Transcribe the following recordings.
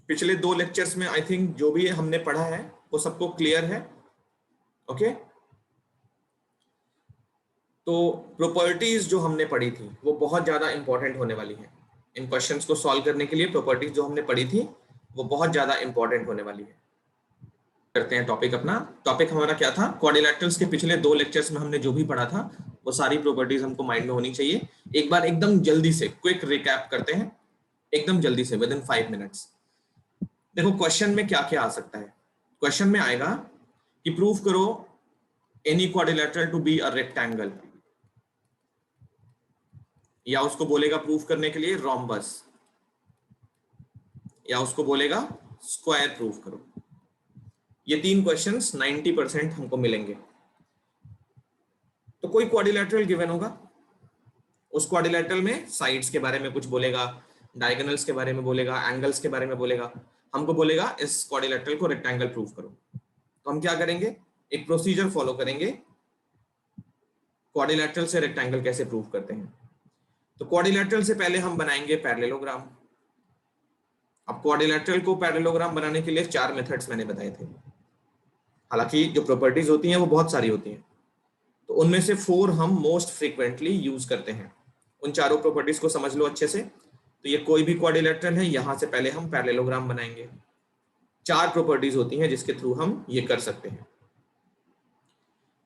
पिछले 2 लेक्चर्स में I think जो भी हमने पढ़ा है वो सबको क्लियर है। ओके, तो प्रॉपर्टीज जो हमने पढ़ी थी वो बहुत ज्यादा इंपॉर्टेंट होने वाली है। इन क्वेश्चंस को सॉल्व करने के लिए प्रॉपर्टीज जो हमने पढ़ी थी वो बहुत ज्यादा इंपॉर्टेंट होने वाली है। करते हैं टॉपिक अपना। टॉपिक हमारा क्या था? क्वाड्रिलैटरल्स के पिछले 2 लेक्चर्स में हमने जो भी पढ़ा था वो सारी प्रॉपर्टीज हमको माइंड में होनी चाहिए। एक बार एकदम जल्दी से क्विक रिकैप करते हैं, एकदम जल्दी से, विद इन 5 मिनट्स। देखो क्वेश्चन में क्या क्या आ सकता है। क्वेश्चन में आएगा कि प्रूव करो any quadrilateral to be a rectangle, या उसको बोलेगा प्रूफ करने के लिए रोम्बस, या उसको बोलेगा स्क्वायर प्रूफ करो। ये 3 क्वेश्चंस 90% हमको मिलेंगे। तो कोई क्वाड्रिलैटरल गिवन होगा, उस क्वाड्रिलैटरल में साइड्स के बारे में कुछ बोलेगा, डायगोनल्स के बारे में बोलेगा, एंगल्स के बारे में बोलेगा, हमको बोलेगा इस क्वाड्रिलैटरल को रेक्टेंगल प्रूफ करो। तो हम क्या करेंगे, एक प्रोसीजर फॉलो करेंगे क्वाड्रिलैटरल से रेक्टेंगल कैसे प्रूफ करते हैं। तो क्वाड्रिलैटरल से पहले हम बनाएंगे पैरेललोग्राम। अब क्वाड्रिलैटरल को पैरेललोग्राम बनाने के लिए 4 मेथड्स मैंने बताए थे। हालांकि जो प्रॉपर्टीज होती हैं वो बहुत सारी होती हैं, तो उनमें से 4 हम मोस्ट फ्रीक्वेंटली यूज करते हैं। उन चारों प्रॉपर्टीज को समझ लो अच्छे से। तो ये कोई भी क्वाड्रिलैटरल है, यहां से पहले हम पैरेललोग्राम बनाएंगे। 4 प्रॉपर्टीज होती हैं जिसके थ्रू हम ये कर सकते हैं।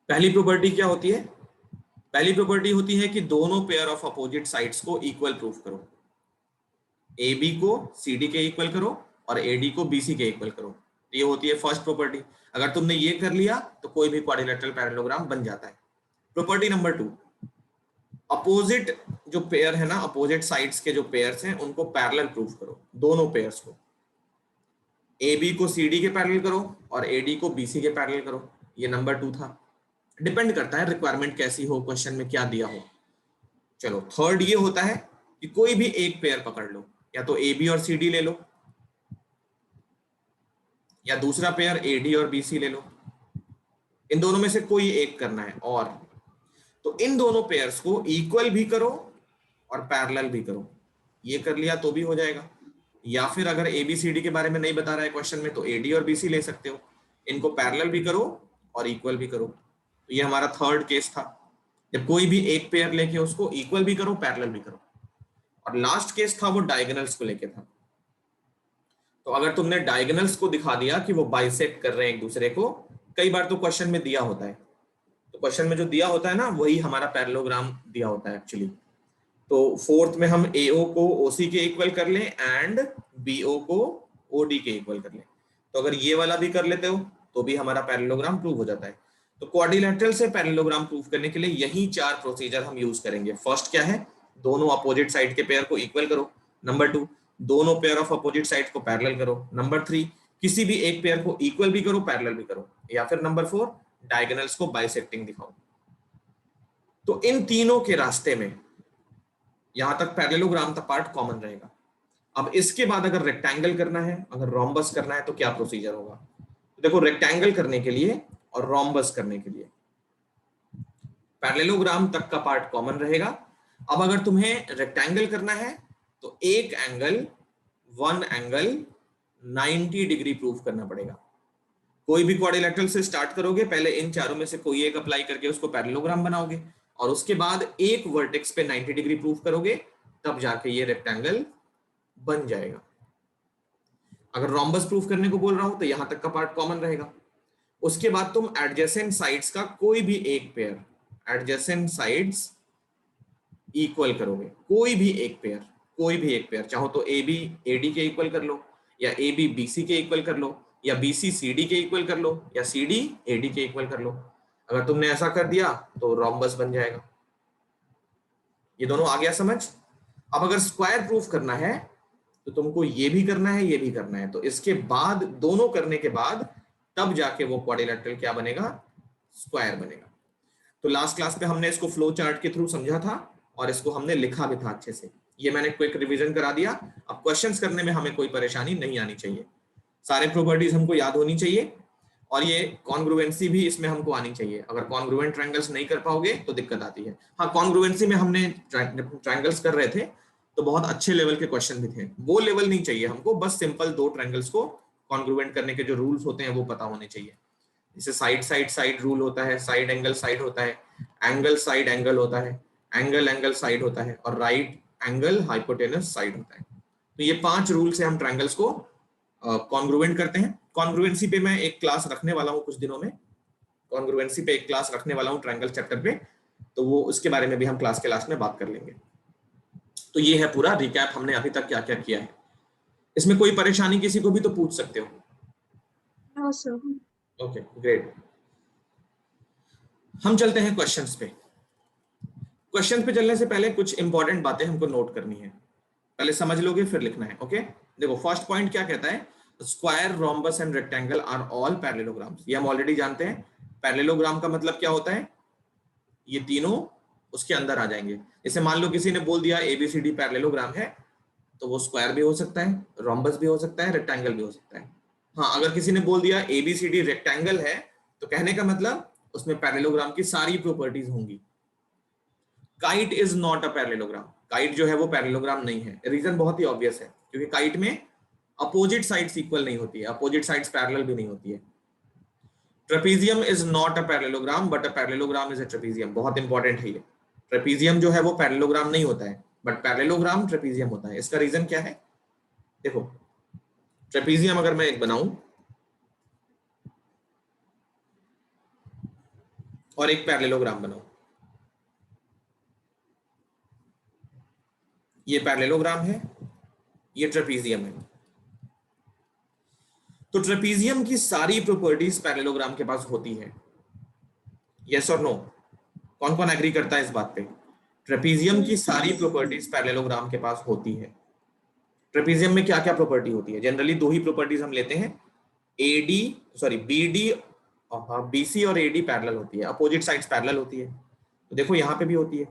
पहली प्रॉपर्टी क्या होती है? पहली प्रॉपर्टी होती है कि दोनों पेयर ऑफ अपोजिट साइड्स को इक्वल प्रूफ करो। ए बी को सी डी के इक्वल करो और ए डी को बी सी के इक्वल करो। ये होती है फर्स्ट प्रॉपर्टी। अगर तुमने ये कर लिया तो कोई भी क्वाड्रिलैटरल पैरेललोग्राम बन जाता है। प्रॉपर्टी नंबर 2, अपोजिट जो पेयर है ना, अपोजिट साइड्स के जो पेयर्स हैं उनको पैरेलल प्रूफ करो। दोनों पेयर्स को, ए बी को सी डी के पैरेलल करो और ए डी को बी सी के पैरेलल करो। ये नंबर 2 था। डिपेंड करता है रिक्वायरमेंट कैसी हो, क्वेश्चन में क्या दिया हो। चलो थर्ड ये होता है कि कोई भी एक पेयर पकड़ लो, या तो ए बी और सी डी ले लो, या दूसरा पेयर ए डी और बी सी ले लो। इन दोनों में से कोई एक करना है, और तो इन दोनों पेयर्स को इक्वल भी करो और पैरेलल भी करो। ये कर लिया तो भी हो जाएगा। या फिर अगर ए बी सी डी के बारे में नहीं बता रहा है क्वेश्चन में, तो ए डी और बी सी ले सकते हो। इनको पैरेलल भी करो और इक्वल भी करो। तो ये हमारा थर्ड केस था, जब कोई भी एक पेयर लेके उसको इक्वल भी करो, पैरेलल भी करो। और लास्ट केस था वो डायगोनल्स को लेके था। तो अगर तुमने डायगोनल्स को दिखा दिया कि वो बाइसेक्ट कर रहे हैं एक दूसरे को, कई बार तो क्वेश्चन में दिया होता है, तो क्वेश्चन में जो दिया होता है ना वही हमारा पैरेललोग्राम दिया होता है एक्चुअली। तो फोर्थ में हम AO को OC के इक्वल कर लें एंड BO को OD के इक्वल कर लें। तो अगर ये वाला भी कर लेते हो तो भी हमारा पैरेललोग्राम प्रूव हो जाता है। तो क्वाड्रिलैटरल से पैरेललोग्राम प्रूव करने के लिए यही 4 प्रोसीजर हम यूज करेंगे। फर्स्ट क्या है? दोनों अपोजिट साइड के पेयर को इक्वल करो। नंबर 2, दोनों पेयर ऑफ अपोजिट साइड को पैरेलल करो। नंबर 3, किसी भी एक पेयर को इक्वल भी करो, पैरेलल भी करो। या फिर नंबर 4, डायगोनल्स को बाइसेक्टिंग दिखाओ। तो इन तीनों के रास्ते में यहां तक पैरेललोग्राम का पार्ट कॉमन रहेगा। अब इसके बाद अगर रेक्टेंगल करना है, अगर रोम्बस करना है, तो क्या प्रोसीजर होगा? तो देखो, रेक्टेंगल करने के लिए और रोम्बस करने के लिए पैरेललोग्राम तक का पार्ट कॉमन रहेगा। अब अगर तुम्हें रेक्टेंगल करना है तो एक एंगल 90 डिग्री प्रूफ करना पड़ेगा। कोई भी क्वाड्रिलैटरल से स्टार्ट करोगे, पहले इन चारों में से कोई एक अप्लाई करके उसको पैरेललोग्राम बनाओगे, और उसके बाद एक वर्टेक्स पे 90 डिग्री प्रूफ करोगे, तब जाके ये रेक्टेंगल बन जाएगा। अगर रोम्बस प्रूफ करने को बोल रहा हूं तो यहां तक का पार्ट कॉमन रहेगा। उसके बाद तुम एडजेसेंट साइड्स का कोई भी एक पेयर, एडजेसेंट साइड्स इक्वल करोगे। कोई भी एक पेयर, चाहो तो ए बी ए डी के इक्वल कर लो, या ए बी बी सी के इक्वल कर लो, या बी सी सी डी के इक्वल कर लो, या सी डी ए डी के इक्वल कर लो। अगर तुमने ऐसा कर दिया तो रोम्बस बन जाएगा। ये दोनों आ गया समझ? अब अगर स्क्वायर प्रूफ करना है तो तुमको ये भी करना है, ये भी करना है। तो इसके बाद, दोनों करने के बाद, तब जाके वो क्वाड्रिलैटरल क्या बनेगा? स्क्वायर बनेगा। तो लास्ट क्लास पे हमने इसको फ्लो चार्ट के थ्रू समझा था और इसको हमने लिखा भी था अच्छे से। ये मैंने क्विक रिवीजन करा दिया। अब क्वेश्चंस करने में हमें कोई परेशानी नहीं आनी चाहिए। सारे प्रॉपर्टीज हमको याद होनी चाहिए, और ये कॉन्ग्रुएंसी भी इसमें हमको आनी चाहिए। अगर कॉन्ग्रुएंट ट्रायंगल्स नहीं कर पाओगे तो दिक्कत आती है। हाँ, कॉन्ग्रुएंसी में हमने ट्रायंगल्स कर रहे थे, तो बहुत अच्छे लेवल के क्वेश्चन भी थे। वो लेवल नहीं चाहिए हमको, बस सिंपल दो ट्रायंगल्स को कॉन्ग्रुएंट करने के जो रूल्स होते हैं वो पता होने चाहिए। जैसे साइड साइड साइड रूल होता है, साइड एंगल साइड होता है, एंगल साइड एंगल होता है, एंगल एंगल साइड होता है, और राइट एंगल हाइपोटेनस साइड होता है। तो ये 5 रूल से हम ट्रायंगल्स को कॉन्ग्रुएंट करते हैं। कॉन्ग्रुएंसी पे मैं एक क्लास रखने वाला हूँ कुछ दिनों में, कॉन्ग्रुएंसी पे एक क्लास रखने वाला हूँ ट्रायंगल चैप्टर पे, तो वो उसके बारे में भी हम क्लास के लास्ट में बात कर लेंगे। तो ये है पूरा रिकैप, हमने अभी तक क्या क्या किया है। इसमें कोई परेशानी किसी को भी तो पूछ सकते हो। No sir. ओके ग्रेट, हम चलते हैं क्वेश्चंस पे। क्वेश्चंस पे चलने से पहले कुछ इंपॉर्टेंट बातें हमको नोट करनी है, पहले समझ लोगे फिर लिखना है। ओके देखो फर्स्ट पॉइंट क्या कहता है, square, rhombus and rectangle are all parallelograms. ये हम ऑलरेडी जानते हैं। पैरेललोग्राम का मतलब क्या होता है, ये तीनों उसके अंदर आ जाएंगे। जैसे मान लो किसी ने बोल दिया एबीसीडी पैरेललोग्राम है, तो वो स्क्वायर भी हो सकता है, रोम्बस भी हो सकता है, रेक्टेंगल भी हो सकता है। हाँ अगर किसी ने बोल दिया एबीसीडी रेक्टेंगल है, तो कहने का मतलब उसमें पैरेललोग्राम की सारी प्रॉपर्टीज होंगी। Kite is not a parallelogram, kite जो है वो पैरेललोग्राम नहीं है। रीजन बहुत ही ऑब्वियस है, क्योंकि काइट में अपोजिट साइड्स इक्वल नहीं होती है, अपोजिट साइड्स पैरेलल भी नहीं होती है। Trapezium is not a parallelogram but a parallelogram is a trapezium. बहुत इंपॉर्टेंट है ये, ट्रेपीजियम जो है वो पैरेललोग्राम नहीं होता है, बट पैरेललोग्राम ट्रेपीजियम होता है। इसका रीजन क्या है, देखो ट्रेपीजियम अगर मैं एक बनाऊं और एक पैरेललोग्राम बनाऊं, ये पैरेललोग्राम है, ये ट्रेपीजियम है, तो ट्रेपीजियम की सारी प्रॉपर्टीज पैरेललोग्राम के पास होती है। यस और नो, कौन कौन एग्री करता है इस बात पे? ट्रेपीजियम की सारी प्रॉपर्टीज पैरेललोग्राम के पास होती है। ट्रेपीजियम में क्या क्या प्रॉपर्टी होती है? जनरली दो ही प्रॉपर्टीज हम लेते हैं, एडी सॉरी बीडी, बीसी और एडी पैरेलल होती है, अपोजिट साइड्स पैरेलल होती है। तो देखो यहाँ पे भी होती है,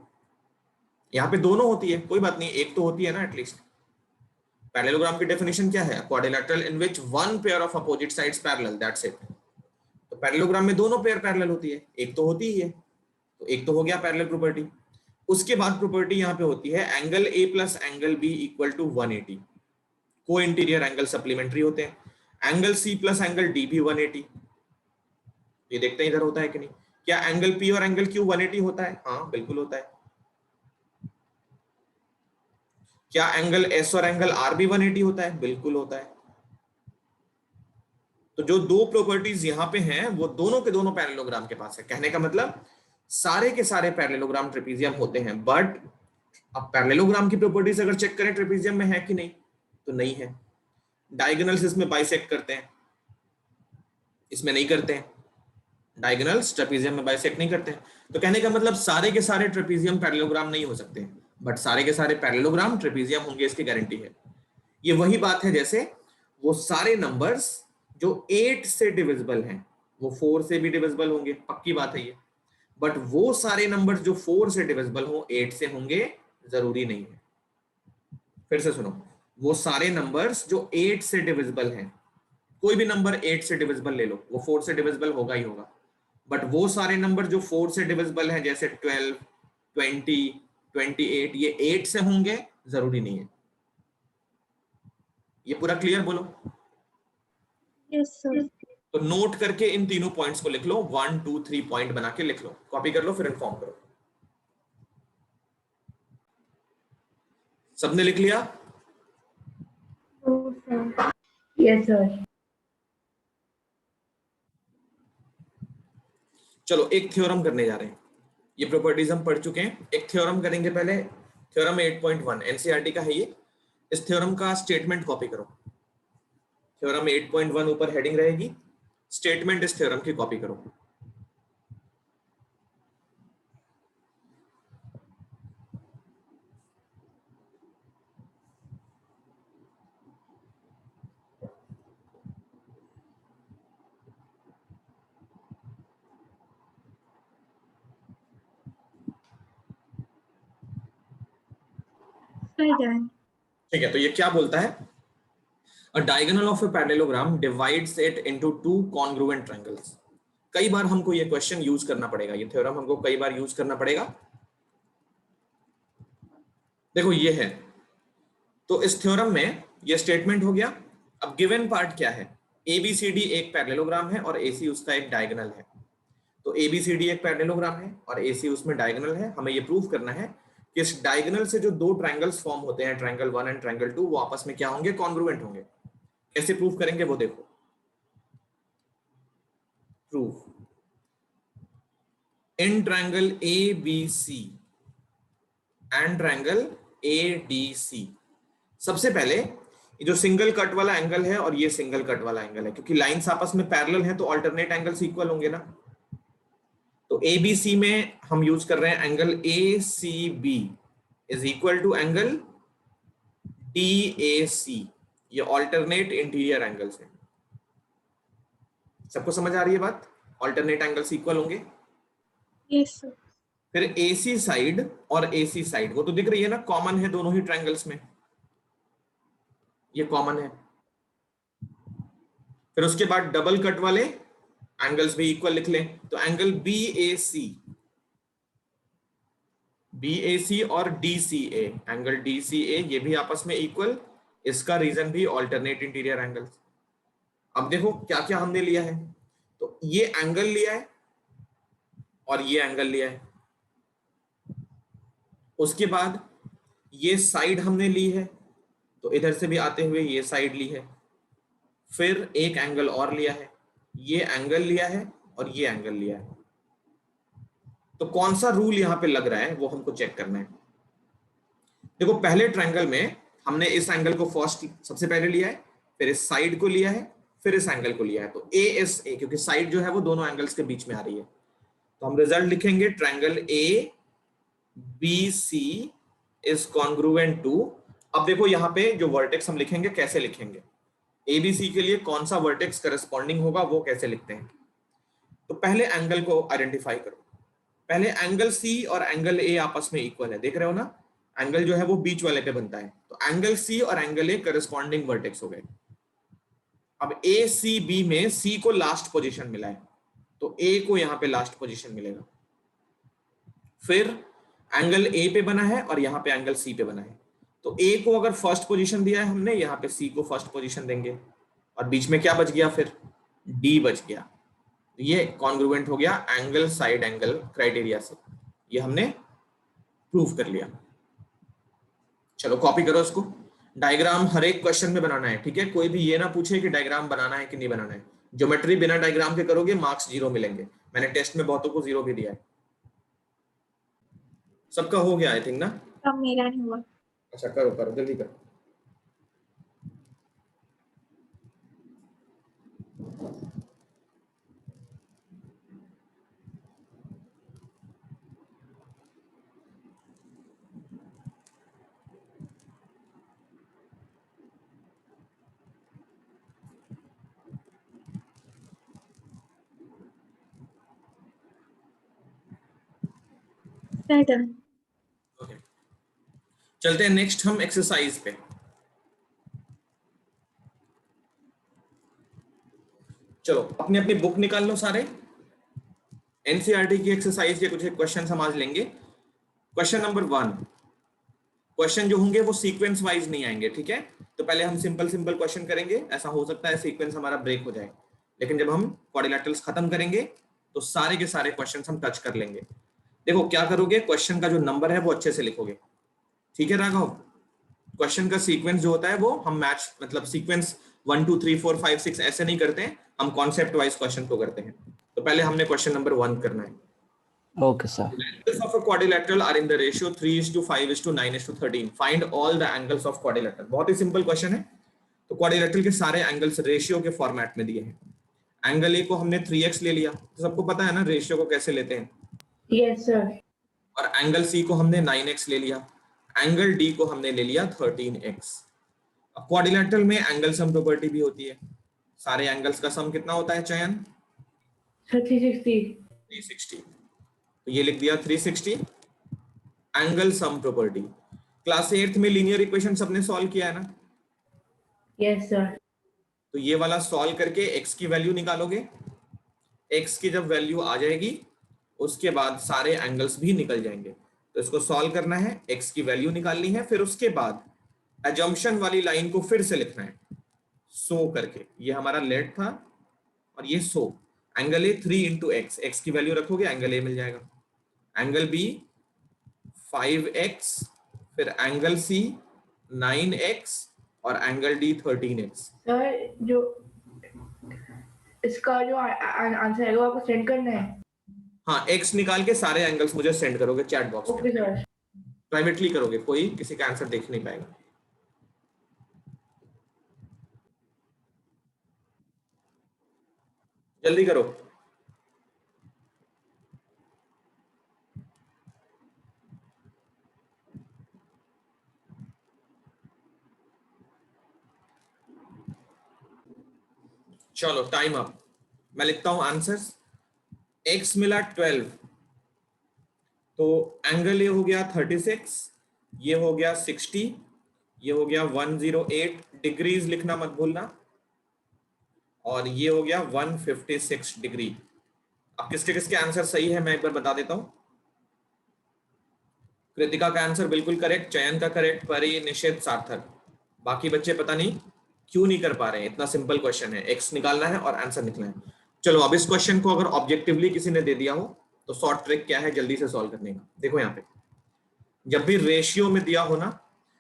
यहाँ पे दोनों होती है, कोई बात नहीं एक तो होती है ना एटलीस्ट। पैरेललोग्राम की डेफिनेशन क्या है? Quadrilateral in which one pair of opposite sides parallel, that's it. तो पैरेललोग्राम में दोनों पेयर पैरेलल होती है, एक तो होती ही है, तो एक तो हो गया पैरेलल प्रॉपर्टी। उसके बाद प्रॉपर्टी यहाँ पे होती है angle A plus angle B equal to 180, को इंटीरियर एंगल सप्लीमेंट्री होते हैं। Angle C plus angle D भी 180, ये देखते हैं इधर होता है कि नहीं। क्या एंगल पी और एंगल क्यू 180 होता है? हाँ बिल्कुल होता है। क्या एंगल एस और एंगल आर भी 180 होता है? बिल्कुल होता है। तो जो दो प्रॉपर्टीज यहां पे हैं वो दोनों के दोनों पैरेललोग्राम के पास है। कहने का मतलब सारे के सारे पैरेललोग्राम ट्रेपीजियम होते हैं, बट अब पैरेललोग्राम की प्रॉपर्टीज अगर चेक करें ट्रेपीजियम में है कि नहीं, तो नहीं है। डायगोनल्स इसमें बाइसेक्ट करते हैं, इसमें नहीं करते हैं। डायगोनल्स ट्रेपीजियम में बाइसेक्ट नहीं करते हैं। तो कहने का मतलब सारे के सारे ट्रेपीजियम पैरेललोग्राम नहीं हो सकते, बट सारे के सारे पैरेललोग्राम ट्रेपीजियम होंगे, इसकी गारंटी है। ये वही बात है जैसे वो सारे नंबर्स जो 8 से डिविजिबल हैं वो 4 से भी डिविजिबल होंगे, पक्की बात है ये। बट वो सारे नंबर्स जो 4 से डिविजिबल हो 8 से होंगे, जरूरी नहीं है। फिर से सुनो, वो सारे नंबर्स जो 8 से डिविजिबल हैं, कोई भी नंबर 8 से डिविजिबल ले लो, वो 4 से डिविजिबल होगा ही होगा। बट वो सारे नंबर जो 4 से डिविजिबल हैं जैसे 12, 20, 28, ये 8 से होंगे, जरूरी नहीं है। ये पूरा क्लियर बोलो? Yes sir. तो नोट करके इन तीनों पॉइंट्स को लिख लो, 1 2 3 पॉइंट बना के लिख लो, कॉपी कर लो, फिर इन्फॉर्म करो। सबने लिख लिया? Yes sir. चलो एक थ्योरम करने जा रहे हैं। ये प्रॉपर्टीज हम पढ़ चुके हैं, एक थ्योरम करेंगे पहले। थ्योरम 8.1 एनसीईआरटी का है ये। इस थ्योरम का स्टेटमेंट कॉपी करो। थ्योरम 8.1 ऊपर हेडिंग रहेगी, स्टेटमेंट इस थ्योरम की कॉपी करो। ठीक है, तो ये क्या बोलता है? A diagonal of a parallelogram divides it into two congruent triangles. कई बार हमको ये क्वेश्चन यूज करना पड़ेगा, ये थ्योरम हमको कई बार यूज करना पड़ेगा। देखो ये है तो इस थ्योरम में ये स्टेटमेंट हो गया। अब गिवन पार्ट क्या है, एबीसीडी एक पैरेललोग्राम है और एसी उसका एक डायगोनल है। तो एबीसीडी एक पैरेललोग्राम है और एसी उसमें डायगोनल है। हमें ये प्रूव करना है कि इस डायगोनल से जो दो ट्रायंगल्स फॉर्म होते हैं, ट्रायंगल 1 एंड ट्रायंगल 2, वो आपस में क्या होंगे, कॉन्ग्रुएंट होंगे। कैसे प्रूव करेंगे वो देखो। Proof in triangle ABC and triangle ADC. सबसे पहले ये जो सिंगल कट वाला एंगल है और ये सिंगल कट वाला एंगल है, क्योंकि लाइंस आपस में पैरेलल हैं तो अल्टरनेट एंगल्स इक्वल होंगे ना। तो एबीसी में हम यूज कर रहे हैं angle ACB is equal to angle DAC. ये अल्टरनेट इंटीरियर एंगल्स हैं। सबको समझ आ रही है बात? अल्टरनेट एंगल्स इक्वल होंगे। Yes, sir. फिर एसी साइड और एसी साइड वो तो दिख रही है ना, कॉमन है दोनों ही ट्रायंगल्स में, ये कॉमन है। फिर उसके बाद डबल कट वाले एंगल्स भी इक्वल लिख लें। तो एंगल बीएसी और डीसीए, एंगल डीसीए ये भी आपस में इक्वल। इसका रीजन भी अल्टरनेट इंटीरियर एंगल्स। अब देखो क्या क्या हमने लिया है। तो ये एंगल लिया है और ये एंगल लिया है। उसके बाद ये साइड हमने ली है, तो इधर से भी आते हुए ये साइड ली है। फिर एक एंगल और लिया है, ये एंगल लिया है और ये एंगल लिया है। तो कौन सा रूल यहां पे लग रहा है वो हमको चेक करना है। देखो पहले ट्रायंगल में हमने इस एंगल को फर्स्ट सबसे पहले लिया है, फिर इस साइड को लिया है, फिर इस एंगल को लिया है। तो ए एस ए, क्योंकि साइड जो है वो दोनों एंगल्स के बीच में आ रही है, तो हम रिजल्ट लिखेंगे triangle A B C is congruent to. अब देखो यहाँ पे जो वर्टेक्स हम लिखेंगे कैसे लिखेंगे, एबीसी के लिए कौन सा वर्टेक्स करस्पॉन्डिंग होगा वो कैसे लिखते हैं। तो पहले एंगल को आइडेंटिफाई करो। पहले एंगल सी और एंगल ए आपस में इक्वल है, देख रहे हो ना, एंगल जो है वो बीच वाले पे बनता है। तो एंगल सी और एंगल ए करस्पॉन्डिंग वर्टेक्स हो गए। अब ए सी बी में सी को लास्ट पोजीशन मिला है, तो ए को यहां पे लास्ट पोजीशन मिलेगा। फिर एंगल ए पे बना है और यहाँ पे एंगल सी पे बना है, तो ए को अगर फर्स्ट पोजीशन दिया है हमने, यहाँ पे सी को फर्स्ट पोजीशन देंगे। और बीच में क्या बच गया, फिर डी बच गया। ये कॉन्ग्रुएंट हो गया एंगल साइड एंगल क्राइटेरिया से। ये हमने प्रूव कर लिया। चलो कॉपी करो इसको। डायग्राम हर एक क्वेश्चन में बनाना है, ठीक है। कोई भी ये ना पूछे कि डायग्राम बनाना है कि नहीं बनाना है। ज्योमेट्री बिना डायग्राम के करोगे मार्क्स 0 मिलेंगे। मैंने टेस्ट में बहुतों को 0 भी दिया है। सबका हो गया आई थिंक ना? अब मेरा नहीं हुआ। अच्छा करो करो जल्दी करो। Done. ओके चलते हैं नेक्स्ट हम एक्सरसाइज पे। चलो अपनी अपनी बुक निकाल लो सारे। एनसीईआरटी की एक्सरसाइज के कुछ क्वेश्चन हम आज लेंगे। क्वेश्चन नंबर 1, क्वेश्चन जो होंगे वो सीक्वेंस वाइज नहीं आएंगे, ठीक है। तो पहले हम सिंपल सिंपल क्वेश्चन करेंगे। ऐसा हो सकता है सीक्वेंस हमारा ब्रेक हो जाए, लेकिन जब हम क्वाड्रिलेटरल्स खत्म करेंगे तो सारे के सारे क्वेश्चन हम टच कर लेंगे। देखो क्या करोगे, क्वेश्चन का जो नंबर है वो अच्छे से लिखोगे, ठीक है राघव। क्वेश्चन का सीक्वेंस जो होता है वो हम मैच, मतलब सीक्वेंस 1 2 3 4 5 6 ऐसे नहीं करते हैं, हम कॉन्सेप्ट वाइज क्वेश्चन को करते हैं। तो पहले हमने क्वेश्चन नंबर 1 करना है। Okay, sir. Angles of a quadrilateral are in the ratio 3:5:9:13. Find all the angles of quadrilateral. बहुत ही सिंपल क्वेश्चन है। तो क्वाड्रिलेटरल के सारे एंगल्स रेशियो के फॉर्मेट में दिए हैं। एंगल ए को हमने 3x ले लिया, तो सबको पता है ना रेशियो को कैसे लेते हैं। Yes, sir. और एंगल सी को हमने 9x ले लिया, एंगल डी को हमने ले लिया 13x। अब क्वाड्रिलेटरल में एंगल सम प्रॉपर्टी भी होती है। सारे एंगल्स का सम कितना होता है चयन? 360। तो ये लिख दिया 360 angle sum property. Class 8th में लीनियर इक्वेशन सबने सॉल्व किया है ना? Yes, sir. तो ये वाला सॉल्व करके x की वैल्यू निकालोगे। x की जब वैल्यू आ जाएगी उसके बाद सारे एंगल्स भी निकल जाएंगे। तो इसको सॉल्व करना है, x की वैल्यू निकालनी है, फिर उसके बाद एजम्पशन वाली लाइन को फिर से लिखना है सो करके। ये हमारा लेट था और ये so. Angle A 3 into x, x की वैल्यू रखोगे एंगल ए मिल जाएगा। एंगल बी 5x, फिर एंगल सी 9x और एंगल डी 13x। सर जो इसका जो आंसर है वो आपको सेंड करना है। हाँ, x निकाल के सारे एंगल्स मुझे सेंड करोगे चैट बॉक्स में। Okay sir. प्राइवेटली करोगे, कोई किसी का आंसर देख नहीं पाएगा। जल्दी करो। चलो टाइम अप। मैं लिखता हूं आंसर्स। x मिला 12, तो एंगल ये हो गया 36, ये हो गया 60, ये हो गया 108 डिग्रीज, लिखना मत भूलना, और ये हो गया 156 डिग्री। अब किसके आंसर सही है मैं एक बार बता देता हूं। कृतिका का आंसर बिल्कुल करेक्ट, चयन का करेक्ट, परी, निषेध, सार्थक। बाकी बच्चे पता नहीं क्यों नहीं कर पा रहे हैं। इतना सिंपल क्वेश्चन है, एक्स निकालना है और आंसर निकलना है। चलो अब इस क्वेश्चन को अगर ऑब्जेक्टिवली किसी ने दे दिया हो तो शॉर्ट ट्रिक क्या है जल्दी से सॉल्व करने का। देखो यहाँ पे जब भी रेशियो में दिया हो ना,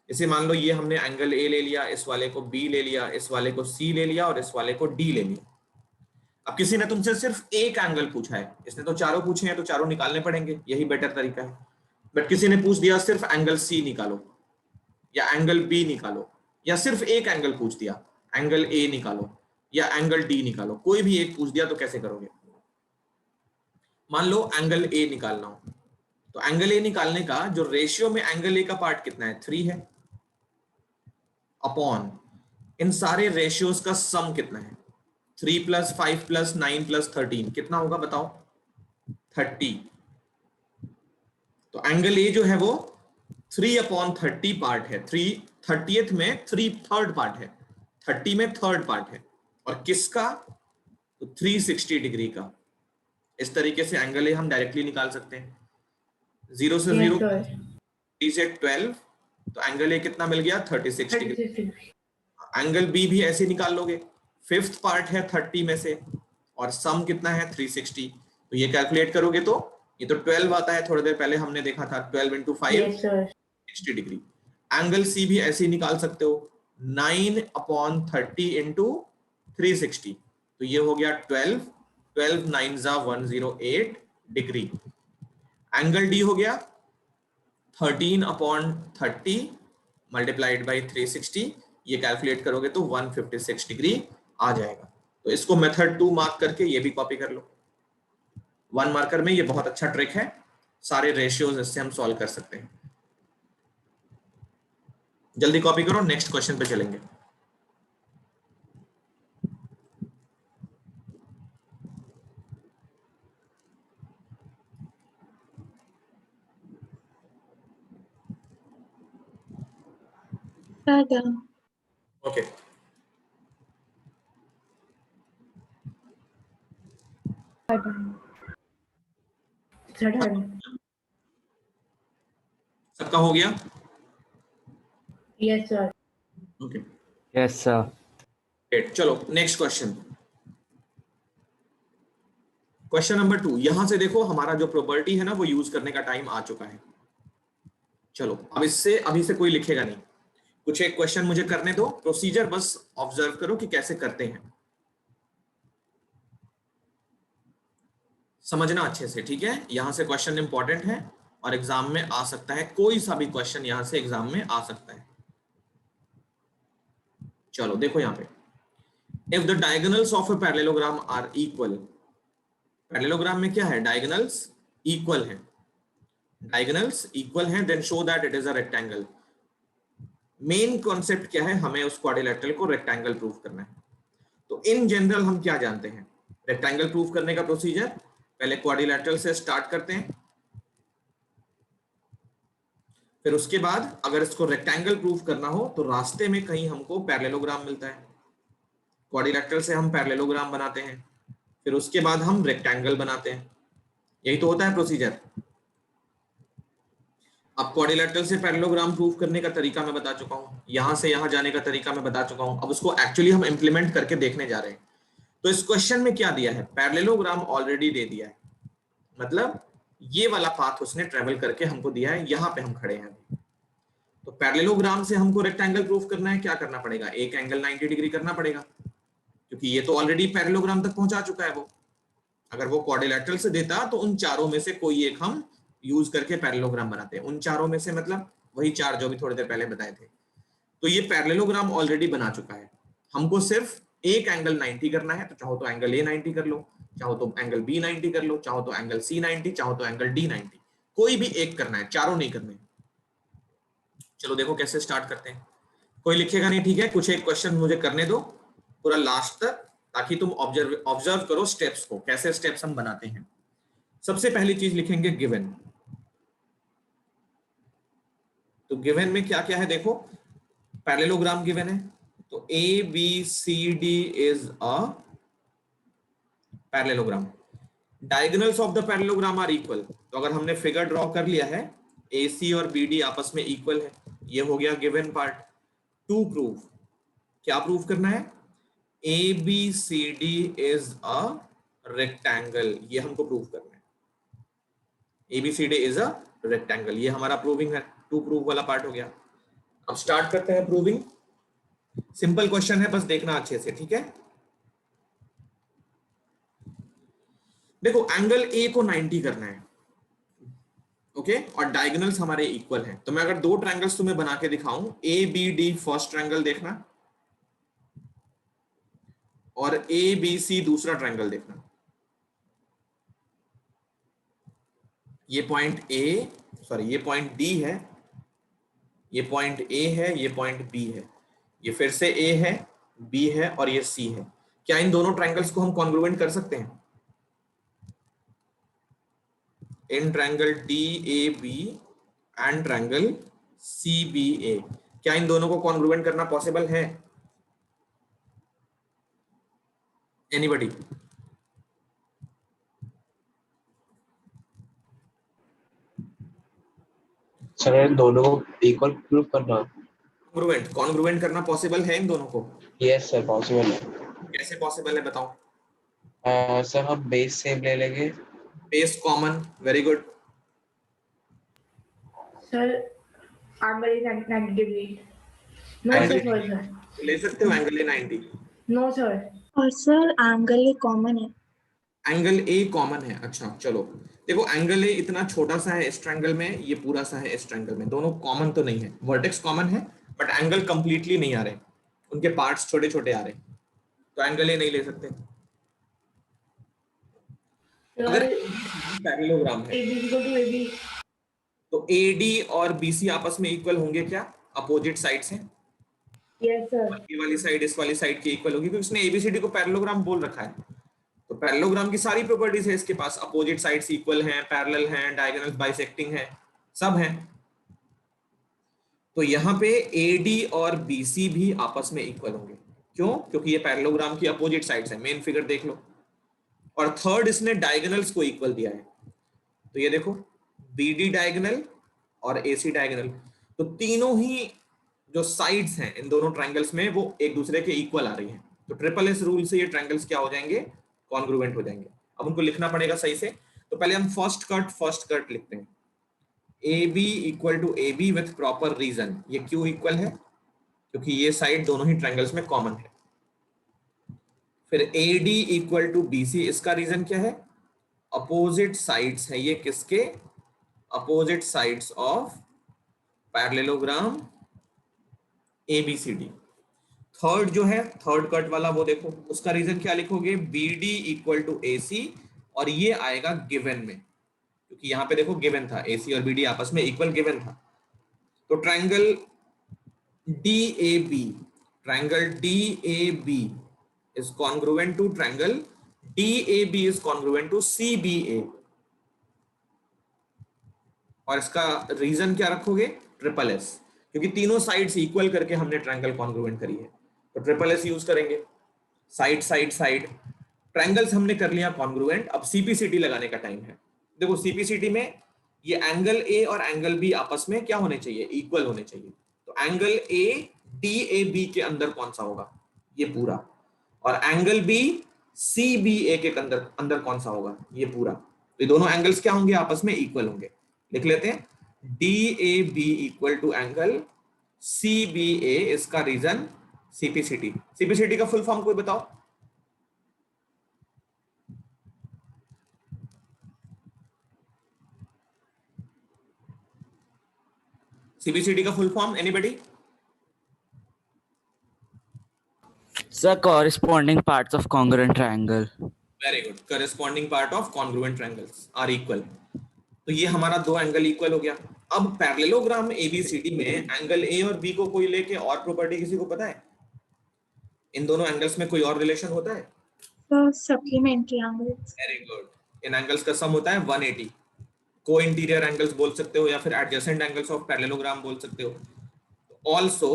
जैसे मान लो ये हमने एंगल ए ले लिया, इस वाले को बी ले लिया, इस वाले को सी ले लिया और इस वाले को डी ले लिया। अब किसी ने तुमसे सिर्फ एक एंगल पूछा है, इसने तो चारों पूछे हैं तो चारों निकालने पड़ेंगे, यही बेटर तरीका है। बट किसी ने पूछ दिया सिर्फ एंगल सी निकालो या एंगल बी निकालो, या सिर्फ एक एंगल पूछ दिया एंगल ए निकालो या एंगल डी निकालो, कोई भी एक पूछ दिया तो कैसे करोगे। मान लो एंगल ए निकालना हो, तो एंगल ए निकालने का जो रेशियो में एंगल ए का पार्ट कितना है 3 है, अपॉन इन सारे रेशियोज का सम कितना है 3 प्लस 5 प्लस 9 प्लस 13 कितना होगा बताओ 30। तो एंगल ए जो है वो 3/30 पार्ट है, 3/30 में 3/3 पार्ट है, 30 में थर्ड पार्ट है, और किसका तो 360 डिग्री का। इस तरीके से एंगल ए हम डायरेक्टली निकाल सकते हैं। 0 से 0, 3 से 12, तो एंगल ए कितना मिल गया 36 डिग्री। एंगल बी भी ऐसे निकाल लोगे, फिफ्थ पार्ट है 30 में से और सम कितना है 360, तो ये कैलकुलेट करोगे तो ये तो 12 आता है, थोड़ी देर पहले हमने देखा था 12 इंटू 5 60 डिग्री। एंगल सी भी ऐसे ही निकाल सकते हो 9/30 इंटू 360, तो ये हो गया 12, 12 9 जा 108 डिग्री। एंगल डी हो गया 13/30 मल्टीप्लाइड बाई 360, ये कैलकुलेट करोगे तो 156 डिग्री आ जाएगा। तो इसको मेथड 2 मार्क करके ये भी कॉपी कर लो। 1 मार्कर में ये बहुत अच्छा ट्रिक है, सारे रेशियोज इससे हम सॉल्व कर सकते हैं। जल्दी कॉपी करो, नेक्स्ट क्वेश्चन पे चलेंगे। ओके सबका हो गया? Yes sir. Okay yes sir. चलो नेक्स्ट क्वेश्चन, क्वेश्चन नंबर 2। यहां से देखो हमारा जो प्रॉपर्टी है ना वो यूज करने का टाइम आ चुका है। चलो अब इससे अभी से कोई लिखेगा नहीं, कुछ एक क्वेश्चन मुझे करने दो, प्रोसीजर बस ऑब्जर्व करो कि कैसे करते हैं, समझना अच्छे से, ठीक है। यहां से क्वेश्चन इंपॉर्टेंट है और एग्जाम में आ सकता है, कोई सा भी क्वेश्चन यहां से एग्जाम में आ सकता है। चलो देखो यहां पे, if the diagonals of a parallelogram are equal, parallelogram में क्या है डायगोनल्स इक्वल है, डायगोनल्स इक्वल है, then show that it is a rectangle. Main concept क्या है, हमें उस क्वाड्रिलेटरल को रेक्टेंगल प्रूफ करना है। तो इन जनरल हम क्या जानते हैं, रेक्टेंगल प्रूफ करने का प्रोसीजर, पहले क्वाड्रिलेटरल से स्टार्ट करते हैं, फिर उसके बाद अगर इसको रेक्टेंगल प्रूफ करना हो तो रास्ते में कहीं हमको पैरेललोग्राम मिलता है, क्वाड्रिलेटरल से हम पैरेललोग्राम बनाते हैं, फिर उसके बाद हम रेक्टेंगल बनाते हैं, यही तो होता है प्रोसीजर। अब क्वाड्रिलेटरल से पैरेललोग्राम प्रूव करने का तरीका मैं बता चुका हूँ, यहां से यहां जाने का तरीका मैं बता चुका हूँ। अब उसको एक्चुअली हम इंप्लीमेंट करके देखने जा रहे हैं। तो इस क्वेश्चन में क्या दिया है, पैरेललोग्राम ऑलरेडी दे दिया है, मतलब ये वाला पाथ उसने ट्रेवल करके हमको दिया है, यहाँ पे हम खड़े हैं। तो पैरेललोग्राम से हमको रेक्टेंगल प्रूफ करना है, क्या करना पड़ेगा, एक एंगल 90 डिग्री करना पड़ेगा, क्योंकि ये तो ऑलरेडी पैरेललोग्राम तक पहुंचा चुका है वो। अगर वो क्वाड्रिलेटरल से देता तो उन चारों में से कोई एक हम यूज करके पैरेललोग्राम बनाते हैं। उन चारों में से मतलब वही चार जो भी थोड़ी देर पहले बताए थे। तो ये पैरेललोग्राम ऑलरेडी बना चुका है, हमको सिर्फ एक एंगल 90 करना है। तो चाहो तो एंगल ए 90 कर लो, चाहो तो एंगल बी 90 कर लो, चाहो तो एंगल सी 90, चाहो तो एंगल डी 90, कोई भी एक करना है, चारों नहीं करने। चलो देखो कैसे स्टार्ट करते हैं। कोई लिखेगा नहीं, ठीक है, कुछ एक क्वेश्चन मुझे करने दो पूरा लास्ट तक, ताकि तुम ऑब्जर्व करो स्टेप्स को, कैसे स्टेप्स हम बनाते हैं। सबसे पहली चीज लिखेंगे गिवन। तो गिवन में क्या क्या है देखो, पैरेललोग्राम गिवन है, तो A B C D is a parallelogram. Diagonals of the parallelogram are equal. तो अगर हमने फिगर ड्रॉ कर लिया है, ए सी और बी डी आपस में इक्वल है, ये हो गया गिवन पार्ट। टू प्रूव, क्या प्रूव करना है, A B C D is a rectangle, ये हमको प्रूव करना है। A B C D is a rectangle, ये हमारा प्रूविंग है, टू प्रूव वाला पार्ट हो गया। अब स्टार्ट करते हैं प्रूविंग। सिंपल क्वेश्चन है, बस देखना अच्छे से, ठीक है। देखो एंगल ए को 90 करना है, ओके, और डायगोनल्स हमारे इक्वल हैं। तो मैं अगर दो ट्रायंगल्स तुम्हें बना के दिखाऊं, A B D first triangle देखना, और ए बी सी दूसरा ट्रायंगल देखना। ये पॉइंट ए, सॉरी ये पॉइंट डी है, ये पॉइंट ए है, ये पॉइंट बी है, ये फिर से ए है, बी है, और ये सी है। क्या इन दोनों ट्रायंगल्स को हम कॉन्ग्रुएंट कर सकते हैं? इन triangle D A B and triangle C B A, क्या इन दोनों को कॉन्ग्रुएंट करना पॉसिबल है? एनीबॉडी? सर दोनों को इक्वल प्रूव करना। कॉन्ग्रुएंट, कॉन्ग्रुएंट करना पॉसिबल है इन दोनों को? यस सर पॉसिबल है। कैसे पॉसिबल है बताओ? सर हम बेस सेम ले लेंगे। Base common, very good. Sir angle is 90 degree. No Angle- sir, sorry sir. ले सकते हो एंगल ए 90? No sir. और सर एंगल ये कॉमन है। एंगल ए कॉमन है, अच्छा चलो। देखो एंगल ए इतना छोटा सा है इस ट्रायंगल में, ये पूरा सा है इस ट्रायंगल में, दोनों कॉमन तो नहीं है, वर्टेक्स कॉमन है बट एंगल कंप्लीटली नहीं आ रहे, उनके पार्ट्स छोटे छोटे आ रहे, तो एंगल ए नहीं ले सकते। अगर पैरेललोग्राम है A B equal to A B. तो एडी और बीसी आपस में इक्वल होंगे क्या? अपोजिट साइड्स हैं, यस सर। ये वाली साइड इस वाली साइड की इक्वल होगी, क्योंकि उसने एबीसीडी को पैरेललोग्राम बोल रखा है। तो पैरेललोग्राम की सारी प्रॉपर्टीज है इसके पास, अपोजिट साइड्स इक्वल हैं, पैरेलल हैं, डायगोनल्स बाइसेक्टिंग हैं, सब हैं। तो यहाँ पे एडी और बीसी भी आपस में इक्वल होंगे, क्यों? क्योंकि ये पैरेललोग्राम की अपोजिट साइड्स हैं, मेन फिगर देख लो। और थर्ड, इसने डायगोनल्स को इक्वल दिया है, तो ये देखो बीडी डायगोनल और एसी डायगोनल, तो तीनों ही जो साइड्स हैं इन दोनों ट्रायंगल्स में वो एक दूसरे के इक्वल आ रही हैं। तो ट्रिपल एस रूल से ये ट्रायंगल्स क्या हो जाएंगे? कॉन्ग्रुएंट हो जाएंगे। अब उनको लिखना पड़ेगा सही से, तो पहले हम फर्स्ट कट लिखते हैं। A B equal to A B with proper reason. ये क्यों इक्वल है? क्योंकि ये साइड दोनों ही ट्रायंगल्स में कॉमन है। फिर A D equal to B C, इसका रीजन क्या है? अपोजिट साइड्स है ये किसके? Opposite sides of parallelogram ABCD। Third जो है, थर्ड कट वाला, वो देखो उसका रीजन क्या लिखोगे? BD इक्वल टू AC, और ये आएगा गिवन में, क्योंकि यहाँ पे देखो गिवन था, AC और BD आपस में इक्वल गिवन था। तो triangle DAB, triangle DAB is congruent to triangle DAB is congruent to CBA, और इसका रीजन क्या रखोगे? ट्रिपल एस, क्योंकि तीनों साइड्स इक्वल करके हमने ट्रायंगल कॉन्ग्रुएंट करी है, तो ट्रिपल एस यूज करेंगे। साइड साइड साइड, ट्रायंगल्स हमने कर लिया कॉन्ग्रुएंट। अब सीपीसीटी लगाने का टाइम है। देखो सीपीसीटी में ये एंगल ए और एंगल बी आपस में क्या होने चाहिए, इक्वल होने चाहिए। तो angle A D A B के अंदर कौन सा होगा, ये पूरा, और angle B C B A के अंदर अंदर कौन सा होगा, ये पूरा। तो ये दोनों एंगल्स क्या होंगे, आपस में इक्वल होंगे। लिख लेते हैं, D A B equal to angle C B A, इसका रीजन सीपीसीटी। सीपीसीटी का फुल फॉर्म कोई बताओ। सीबीसीडी का full form anybody? Sir, corresponding parts of congruent triangle. Very good, corresponding part of congruent triangles are equal. तो ये हमारा दो angle equal हो गया। अब पैरेललोग्राम एबीसीडी में एंगल ए और बी को कोई लेके और प्रॉपर्टी किसी को पता है? इन दोनों एंगल्स में कोई और रिलेशन होता है? So supplementary angles. Very good, इन एंगल्स का सम होता है 180। को इंटीरियर एंगल्स बोल सकते हो या फिर एडजेसेंट एंगल्स ऑफ पैरेललोग्राम बोल सकते हो। Also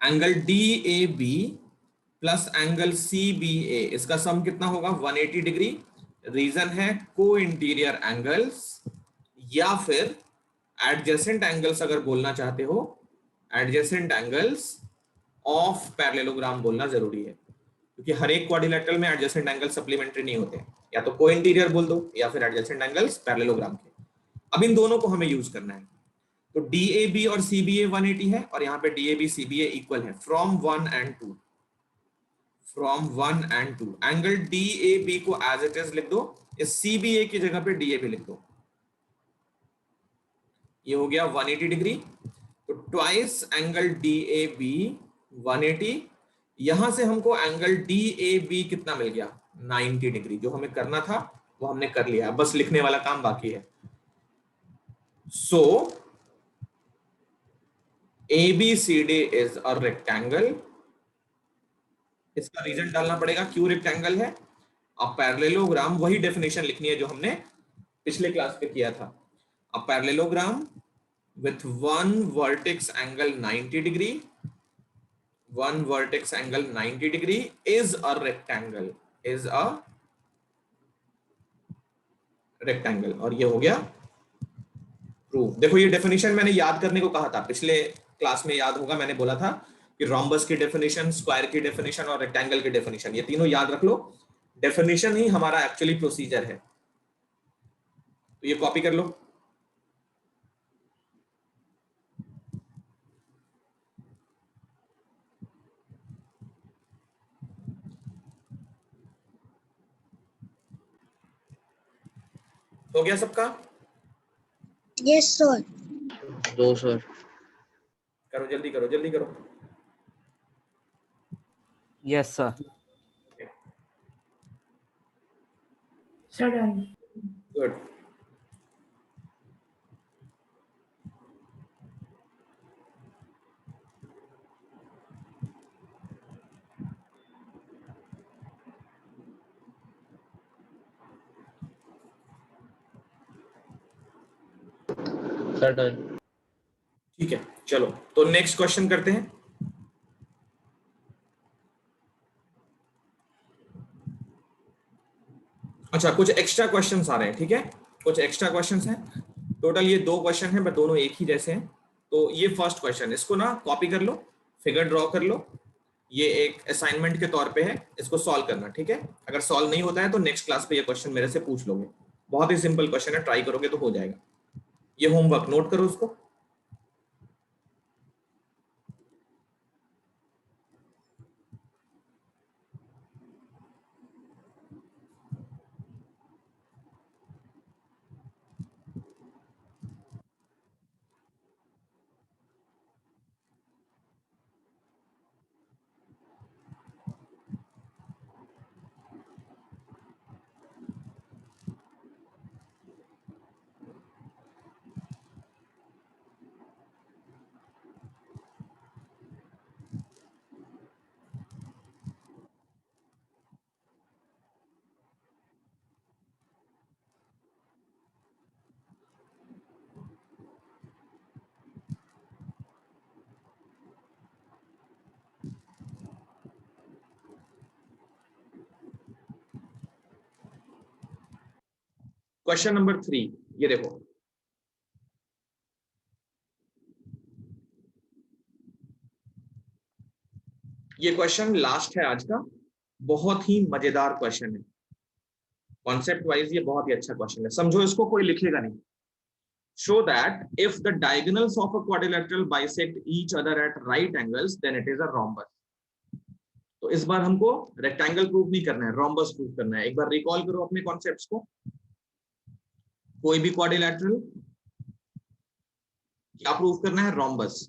angle D A B plus angle C B A, इसका सम कितना होगा, 180 डिग्री। रीजन है को इंटीरियर एंगल्स या फिर एडजेसेंट एंगल्स, अगर बोलना चाहते हो एडजेसेंट एंगल्स ऑफ पैरेललोग्राम बोलना जरूरी है, क्योंकि हर एक क्वाड्रिलेटरल में एडजेसेंट एंगल सप्लीमेंट्री नहीं होते, या तो को इंटीरियर बोल दो या फिर एडजेसेंट एंगल्स पैरेललोग्राम के। अब इन दोनों को हमें यूज करना है। तो DAB और CBA 180 है और यहाँ पे DAB CBA इक्वल है from 1 and 2, from 1 and 2। Angle DAB को एज इट इज लिख दो, इस CBA की जगह पे DAB लिख दो। ये हो गया 180 डिग्री। तो ट्वाइस एंगल DAB 180, यहां से हमको एंगल DAB कितना मिल गया, 90 डिग्री। जो हमें करना था वो हमने कर लिया, बस लिखने वाला काम बाकी है। सो ABCD इज अ रेक्टेंगल। इसका रीजन डालना पड़ेगा क्यों रेक्टेंगल है। अब पैरेललोग्राम, वही डेफिनेशन लिखनी है जो हमने पिछले क्लास पे किया था। अब parallelogram with one vertex angle 90 degree, one vertex angle 90 degree is a rectangle, is a rectangle। और ये हो गया प्रूफ। देखो ये डेफिनेशन मैंने याद करने को कहा था पिछले क्लास में, याद होगा मैंने बोला था कि रोम्बस की डेफिनेशन, स्क्वायर की डेफिनेशन और रेक्टेंगल की डेफिनेशन, ये तीनों याद रख लो। डेफिनेशन ही हमारा एक्चुअली प्रोसीजर है, तो ये कॉपी कर लो। हो गया सबका? Yes, sir. दो सर। करो जल्दी, करो जल्दी करो। Yes, sir. So done. Good. Sir done. ठीक है, चलो तो नेक्स्ट क्वेश्चन करते हैं। अच्छा, कुछ एक्स्ट्रा क्वेश्चंस आ रहे हैं, ठीक है, कुछ एक्स्ट्रा क्वेश्चंस हैं। टोटल ये 2 क्वेश्चन हैं, बट दोनों एक ही जैसे हैं। तो ये फर्स्ट क्वेश्चन, इसको ना कॉपी कर लो, फिगर ड्रॉ कर लो। ये एक असाइनमेंट के तौर पे है, इसको सॉल्व करना, ठीक है। अगर सॉल्व नहीं होता है तो नेक्स्ट क्लास पे ये क्वेश्चन मेरे से पूछ लोगे। बहुत ही सिंपल क्वेश्चन है, ट्राई करोगे तो हो जाएगा। ये होमवर्क नोट करो उसको। क्वेश्चन नंबर 3, ये देखो, ये क्वेश्चन लास्ट है आज का, बहुत ही मजेदार क्वेश्चन है, कॉन्सेप्ट वाइज ये बहुत ही अच्छा क्वेश्चन है, समझो इसको, कोई लिखेगा नहीं। Show that if the diagonals of a quadrilateral bisect each other at right angles, then it is a rhombus. तो इस बार हमको रेक्टेंगल प्रूव नहीं करना है, रोम्बस प्रूव करना है। एक बार रिकॉल करो अपने कॉन्सेप्ट्स को। कोई भी क्वाड्रिलैटरल क्या प्रूव करना है? रोम्बस।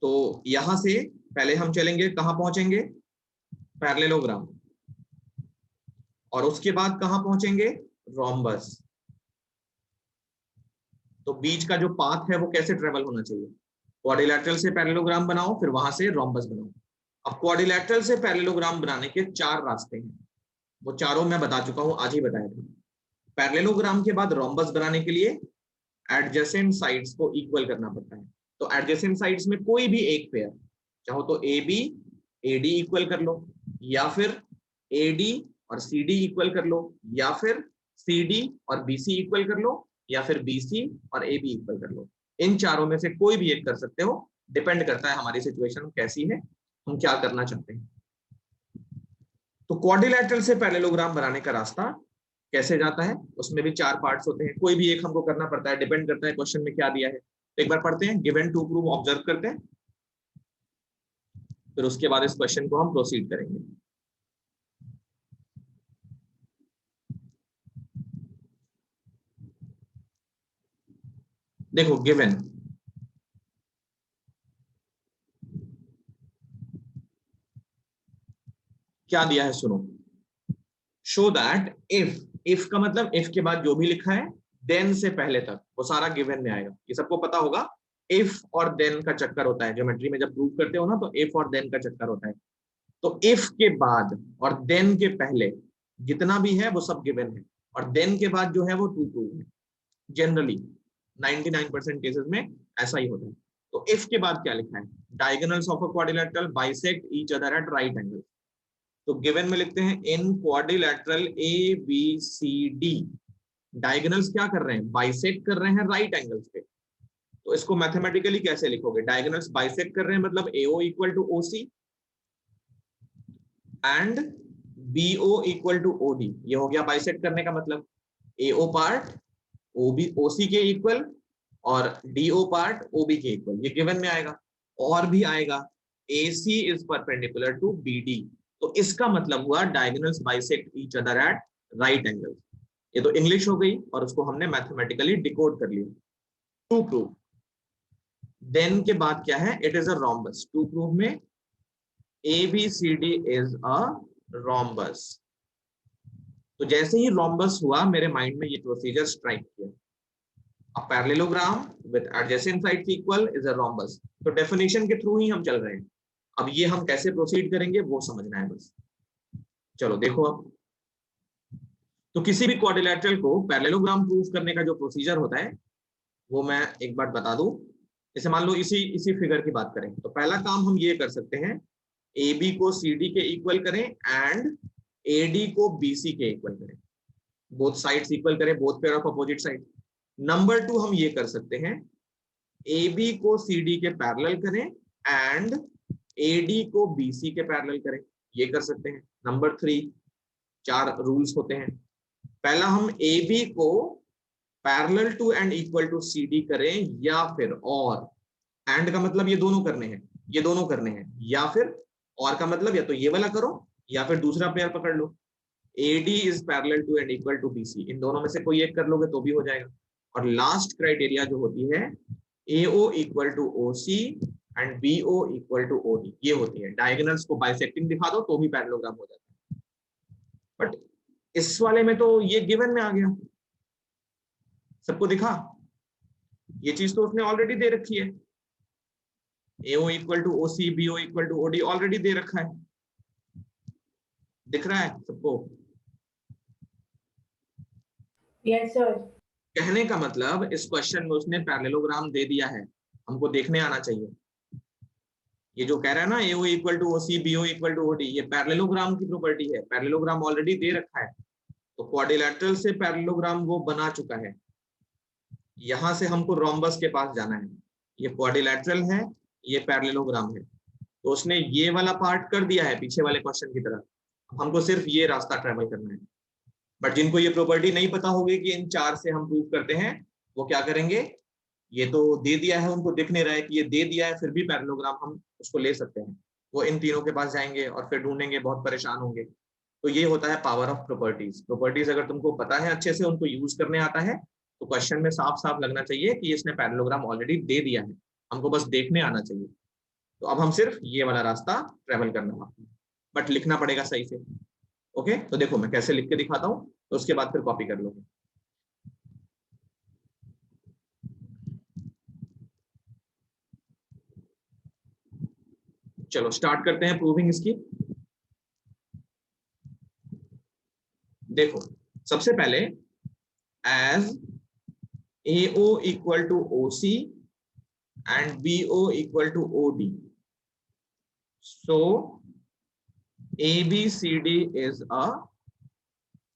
तो यहां से पहले हम चलेंगे, कहां पहुंचेंगे? पैरेललोग्राम, और उसके बाद कहां पहुंचेंगे? रोम्बस। तो बीच का जो पाथ है वो कैसे ट्रेवल होना चाहिए? क्वाड्रिलैटरल से पैरेललोग्राम बनाओ, फिर वहां से रोम्बस बनाओ। अब क्वाड्रिलैटरल से पैरेललोग्राम बनाने के 4 रास्ते हैं, वो चारों मैं बता चुका हूं, आज ही बताया था। पैरेललोग्राम के बाद रोम्बस बनाने के लिए एडजेसेंट साइड्स को इक्वल करना पड़ता है। तो एडजेसेंट साइड्स में कोई भी एक पेयर, चाहो तो A B A D equal कर लो, या फिर ए डी और सी डी इक्वल कर लो, या फिर सी डी और बी सी इक्वल कर लो, या फिर बी सी और ए बी इक्वल कर लो। इन चारों में से कोई भी एक कर सकते हो, डिपेंड करता है हमारी सिचुएशन कैसी है, हम क्या करना चाहते हैं। तो क्वाड्रिलैटरल से पैरेललोग्राम बनाने का रास्ता कैसे जाता है? उसमें भी 4 पार्ट्स होते हैं, कोई भी एक हमको करना पड़ता है, डिपेंड करता है क्वेश्चन में क्या दिया है। तो एक बार पढ़ते हैं, गिवन टू प्रूव ऑब्जर्व करते हैं, फिर उसके बाद इस क्वेश्चन को हम प्रोसीड करेंगे। देखो गिवन, क्या दिया है सुनो। शो दैट इफ का मतलब इफ के बाद जो भी लिखा है देन से पहले तक वो सारा गिवन में आएगा। ये सबको पता होगा, इफ और देन का चक्कर होता है ज्योमेट्री में, जब प्रूव करते हो ना तो इफ और देन का चक्कर होता है। तो इफ के बाद और देन के पहले जितना भी है वो सब गिवन है, और देन के बाद जो है वो टू प्रूव है। जनरली 99% केसेस में ऐसा ही होता है। तो इफ के बाद क्या लिखा है? Diagonals of a quadrilateral bisect each other at right angle. तो गिवन में लिखते हैं in quadrilateral A B C D, diagonals क्या कर रहे हैं? बाइसेक्ट कर रहे हैं राइट एंगल्स पे। तो इसको मैथमेटिकली कैसे लिखोगे? डायगोनल्स बाइसेक्ट कर रहे हैं मतलब AO equal to OC and BO equal to OD। ये हो गया बाइसेक्ट करने का मतलब। AO पार्ट OC के इक्वल और DO पार्ट OB के इक्वल, ये गिवन में आएगा। और भी आएगा AC is perpendicular to BD। तो इसका मतलब हुआ diagonals bisect each other at right angle. ये तो इंग्लिश हो गई और उसको हमने मैथमेटिकली डिकोड कर लिया। टू प्रूव, देन के बाद क्या है? It is a rhombus. To prove में ABCD इज अ रोम्बस। तो जैसे ही रोम्बस हुआ मेरे माइंड में ये प्रोसीजर स्ट्राइक किया, a parallelogram with adjacent sides equal is a rhombus। तो डेफिनेशन के थ्रू ही हम चल रहे हैं। अब ये हम कैसे प्रोसीड करेंगे वो समझना है बस। चलो देखो, अब तो किसी भी क्वाड्रिलैटरल को पैरेललोग्राम प्रूव करने का जो प्रोसीजर होता है वो मैं एक बार बता दूं। जैसे मान लो इसी फिगर की बात करें, तो पहला काम हम ये कर सकते हैं, AB को CD के इक्वल करें एंड AD को BC के इक्वल करें, बोथ साइड्स इक्वल करें, both pair of opposite side. Number 2 हम ये कर सकते हैं, AB को CD के पैरेलल करें एंड AD को BC के पैरेलल करें, ये कर सकते हैं। नंबर 3, 4 रूल्स होते हैं। पहला, हम AB को parallel to and equal to CD करें, या फिर और एंड का मतलब ये दोनों करने हैं, ये दोनों करने हैं, या फिर और का मतलब या तो ये वाला करो या फिर दूसरा पेयर पकड़ लो, AD is parallel to and equal to BC। इन दोनों में से कोई एक कर लोगे तो भी हो जाएगा। और लास्ट क्राइटेरिया जो होती है AO equal to OC and BO equal to OD, ये होती है। डायगोनल्स को बाइसेक्टिंग दिखा दो तो भी पैरेललोग्राम हो जाता है। बट इस वाले में तो ये गिवन में आ गया, सबको दिखा, ये चीज तो उसने ऑलरेडी दे रखी है। AO equal to OC, BO equal to OD already दे रखा है, दिख रहा है सबको? Yes, sir. कहने का मतलब इस क्वेश्चन में उसने पैरेललोग्राम दे दिया है, हमको देखने आना चाहिए। ये जो कह रहा है ना AO equal to OC, BO equal to OD, ये पैरेललोग्राम की प्रॉपर्टी है, पैरेललोग्राम ऑलरेडी दे रखा है। तो क्वाड्रिलैटरल से पैरेललोग्राम वो बना चुका है, यहां से हमको रोम्बस के पास जाना है। ये क्वाड्रिलैटरल है, ये पैरेललोग्राम है, तो उसने ये वाला पार्ट कर दिया है पीछे वाले क्वेश्चन की तरह। हमको सिर्फ ये रास्ता ट्रेवल करना है। बट जिनको ये प्रॉपर्टी नहीं पता होगी कि इन 4 से हम प्रूव करते हैं, वो क्या करेंगे, ये तो दे दिया है, उनको दिख नहीं रहा है कि ये दे दिया है, फिर भी पैरेललोग्राम हम उसको ले सकते हैं। वो इन तीनों के पास जाएंगे और फिर ढूंढेंगे, बहुत परेशान होंगे। तो ये होता है पावर ऑफ प्रॉपर्टीज। प्रॉपर्टीज अगर तुमको पता है अच्छे से, उनको यूज करने आता है, तो क्वेश्चन में साफ साफ लगना चाहिए कि इसने पैरेललोग्राम ऑलरेडी दे दिया है, हमको बस देखने आना चाहिए। तो अब हम सिर्फ ये वाला रास्ता ट्रेवल करना है, बट लिखना पड़ेगा सही से। ओके, तो देखो मैं कैसे लिख के दिखाता हूँ, तो उसके बाद फिर कॉपी कर लोगे। चलो स्टार्ट करते हैं प्रूविंग इसकी। देखो सबसे पहले as AO equal to OC and BO equal to OD, so ABCD is a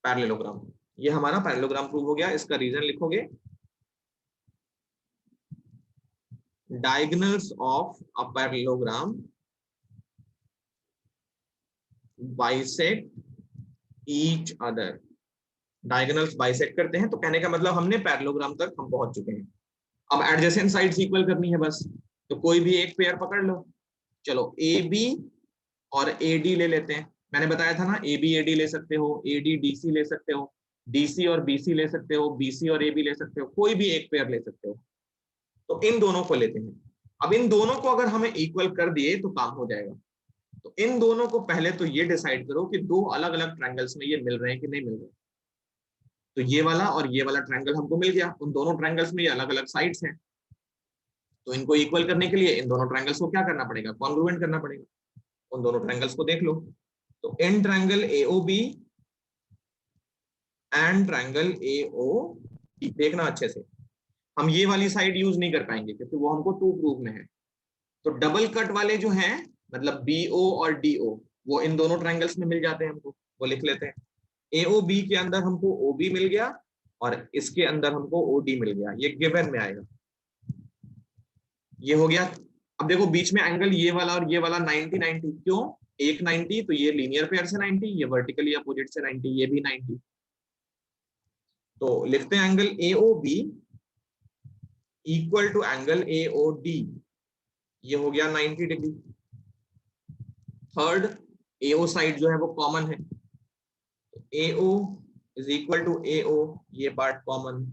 parallelogram. ये हमारा पैरेललोग्राम प्रूव हो गया। इसका रीजन लिखोगे, diagonals of a parallelogram bisect each other. Diagonals bisect करते हैं, तो कहने का मतलब हमने पैरेललोग्राम तक हम पहुंच चुके हैं। अब एडजेसेंट साइड्स इक्वल करनी है बस, तो कोई भी एक पेयर पकड़ लो। चलो AB और AD ले लेते हैं। मैंने बताया था ना, AB AD ले सकते हो, AD DC ले सकते हो, DC और BC ले सकते हो, BC और AB ले सकते हो, कोई भी एक पेयर ले सकते हो। तो इन दोनों को लेते हैं। अब इन दोनों को अगर हमें इक्वल कर दिए तो काम हो जाएगा। तो इन दोनों को पहले तो ये डिसाइड करो कि दो अलग अलग ट्रायंगल्स में ये मिल रहे हैं कि नहीं मिल रहे। तो ये वाला और ये वाला ट्रायंगल हमको मिल गया, उन दोनों ट्रायंगल्स में ये अलग अलग साइड्स हैं। तो इनको इक्वल करने के लिए इन दोनों ट्रायंगल्स को क्या करना पड़ेगा, कॉन्ग्रुएंट करना पड़ेगा। उन दोनों ट्रायंगल्स को देख लो, तो in triangle AOB and triangle AOD, देखना अच्छे से, हम ये वाली साइड यूज नहीं कर पाएंगे क्योंकि वो हमको टू प्रूफ में है। तो डबल कट वाले जो हैं, मतलब BO और DO, वो इन दोनों ट्रायंगल्स में मिल जाते हैं हमको, वो लिख लेते हैं। AOB के अंदर हमको OB मिल गया और इसके अंदर हमको OD मिल गया, ये गिवन में आएगा। ये हो गया। अब देखो बीच में एंगल ये वाला और ये वाला 90 90, क्यों, एक 90, तो ये लीनियर पेयर से 90, ये वर्टिकली अपोजिट से 90, ये भी 90। तो लिखते हैं angle AOB equal to angle AOD, ये हो गया 90 डिग्री। थर्ड AO साइड जो है वो कॉमन है, AO is equal to AO, ये पार्ट कॉमन।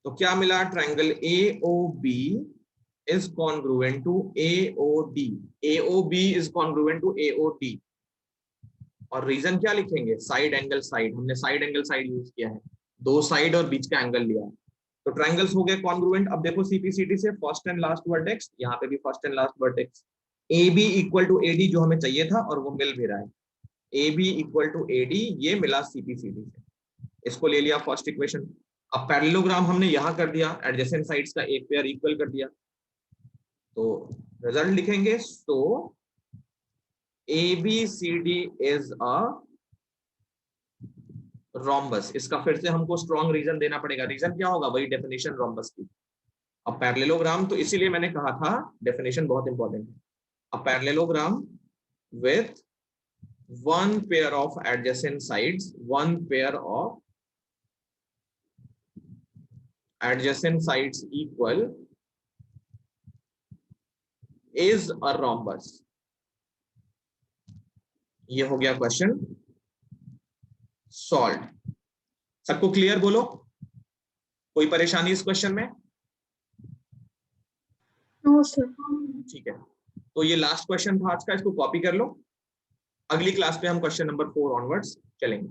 तो क्या मिला, triangle AOB is congruent to AOD, AOB is congruent to AOD। और रीजन क्या लिखेंगे, साइड एंगल साइड, हमने साइड एंगल साइड यूज किया है, दो साइड और बीच का एंगल लिया है, तो ट्रायंगल्स हो गए कॉन्ग्रुएंट। अब देखो CPCT से फर्स्ट एंड लास्ट वर्टेक्स, यहाँ पे भी first and last vertex, AB equal to AD जो हमें चाहिए था और वो मिल भी रहा है, AB इक्वल टू AD, ये मिला CPCT से, इसको ले लिया फर्स्ट इक्वेशन। अब पैरेललोग्राम हमने यहाँ कर दिया, एडजेसेंट साइड्स का एक पेयर इक्वल कर दिया, तो रिजल्ट लिखेंगे, सो ABCD इज अ रोम्बस। इसका फिर से हमको स्ट्रॉन्ग रीजन देना पड़ेगा। रीजन क्या होगा, वही डेफिनेशन रोम्बस की। अब पैरेललोग्राम, तो इसीलिए मैंने कहा था डेफिनेशन बहुत इंपॉर्टेंट है। अब parallelogram with one pair of adjacent sides, one pair of adjacent sides equal is a rhombus. ये हो गया क्वेश्चन सॉल्व। सबको क्लियर बोलो, कोई परेशानी इस क्वेश्चन में? No, sir. ठीक है, तो ये लास्ट क्वेश्चन था आज का, इसको कॉपी कर लो। अगली क्लास पे हम क्वेश्चन नंबर 4 ऑनवर्ड्स चलेंगे।